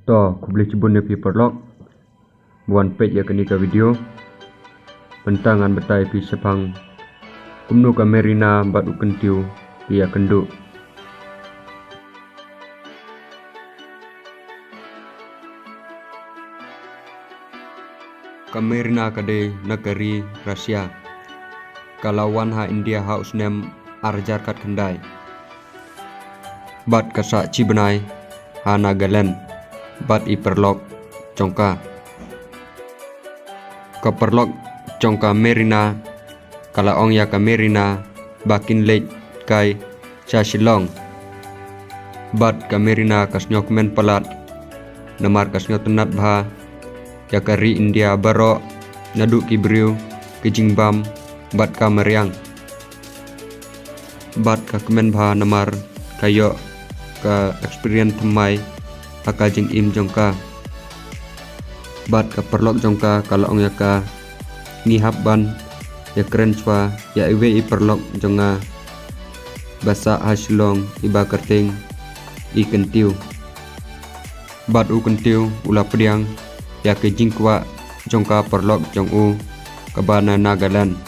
To kubli cibun pi perlok buan page ya kini ke video pentangan betai pi sepang kumnu ka merina bat ukentiu pi ya kenduk kamerina kade negeri Rusia kalawan ha India ha usnem arjar kat kendai bat kasak cibenai ha Nagaland bat i perlok congka ke perlok congka merina kala ong ya ka merina bakin lek kai cha Shillong bat ka merina kasnyok men palat namar kasnyok tenat bha ya kari India baro nadu kibriu ke jingbam bat ka meriang bat ka kemen bha namar kayo ka experience themai haka jing im jongka bat ka perlok jongka kalau ong yaka ngihap ban ya keren chwa ya iwe i perlok jonga basa ha Shillong iba kerting i kentiu bat u kentiu ula pediang ya ke jingkwa jongka perlok jong u kabana Nagaland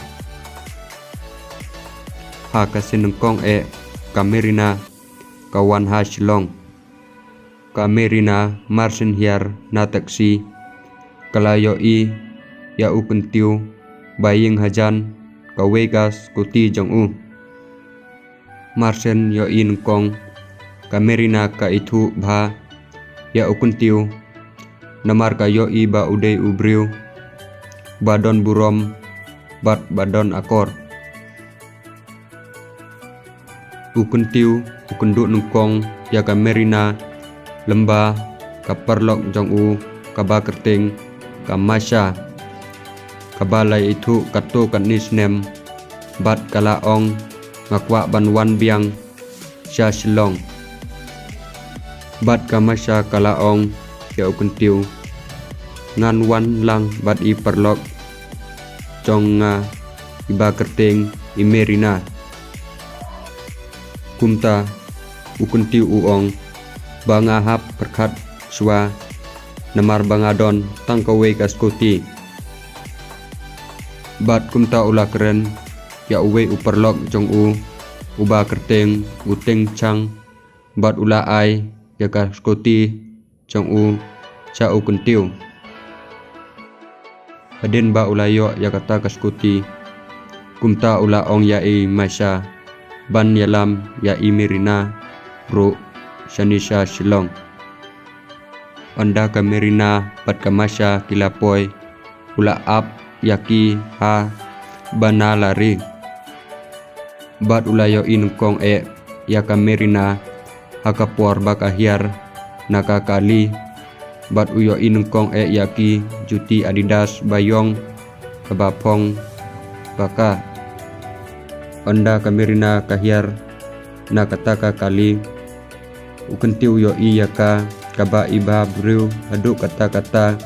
ha ka sinengkong kamerina kawan ha Shillong kamerina marsin hiar na taksi kalayo i ya u kentiu baying hajan kawegas kuti jong u marsen yo i nengkong kamerina ka itu bha ya u kentiu namar ka yo i ba udai ubriu badon burom bat badon akor u kentiu u kenduk nengkong ya kamerina lembah ka perlok jong u kaba kerting ka masya kabalai itu kato kanisnem bat kala ong ngakwa banwan biang sya Shillong bat ka masya kala ong ya ukentiu ngan wan lang bat i perlok jong nga iba kerting i merina kumta ukentiu uong bangahap perkat swa namar bangadon tangkawe kaskuti bat kumta ula keren ya uwe uperlok jong u uba kerteng uteng chang bat ula ai ya kaskuti jong u cha u kentiu hadin ba ula yo ya kata kaskuti kumta ula ong ya i masya ban yalam ya i merina ro Shanisha Shillong anda kamerina pat kamasya kilapoy ula ap yaki ha bana lari bat ulayo inengkong ya kamerina hakapuar bakahiar nakakali bat uyo inengkong yaki juti Adidas bayong kabapong baka anda kamerina kahiar nakataka kali ukentiu yo iyaka kaba iba briu adu kata-kata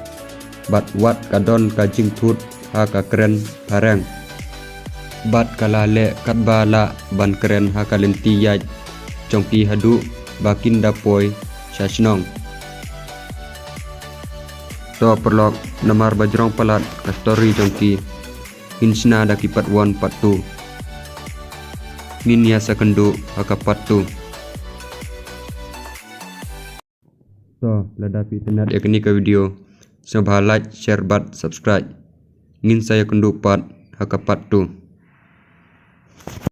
bat wat kadon kajing tut ha ka keren parang bat kalale katbala ban keren ha kalenti yaj jongki hadu bakin dapoi sasnong to perlok namar bajrong palat ka story jongki hinsna dakipat wan patu ninya sakendu ha ka patu so ladapi tenat ya kini ke video sebab like share bat subscribe ngin saya kendupat hakapat tu